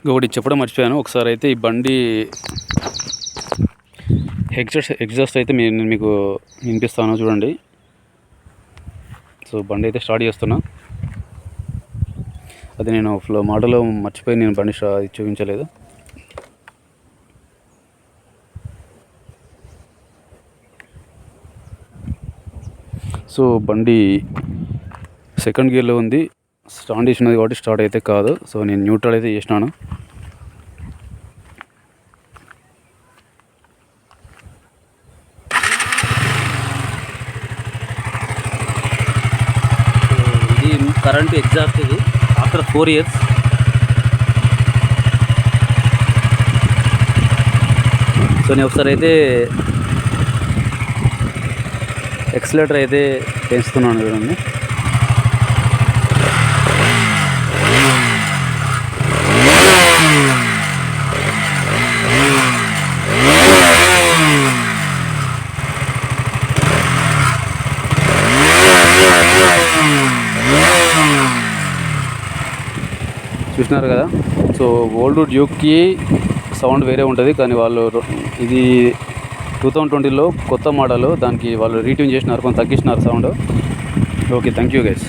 ఇంకొకటి చెప్పడం మర్చిపోయాను. ఒకసారి అయితే ఈ బండి ఎగ్జాస్ట్ అయితే నేను మీకు వినిపిస్తాను చూడండి. సో బండి అయితే స్టార్ట్ చేస్తున్నా. అది నేను మోడల్ మర్చిపోయి నేను బండి చూపించలేదు. సో బండి సెకండ్ గేర్లో ఉంది. స్టాండ్ చేసినది కాబట్టి స్టార్ట్ అయితే కాదు. సో నేను న్యూట్రల్ అయితే చేసినాను. ఇది కరెంట్ ఎగ్జాస్ట్ ఇది ఆఫ్టర్ 4 years. సో నేను ఒకసారి అయితే ఎక్సలేటర్ అయితే పెంచుతున్నాను చూడండి. చూసినారు కదా. సో ఓల్డ్ డ్యూక్కి సౌండ్ వేరే ఉంటుంది, కానీ వాళ్ళు ఇది 2020లో కొత్త మోడల్, దానికి వాళ్ళు రీట్యూన్ చేసినారు, కొంచెం తగ్గించినారు sound. Okay, thank you guys.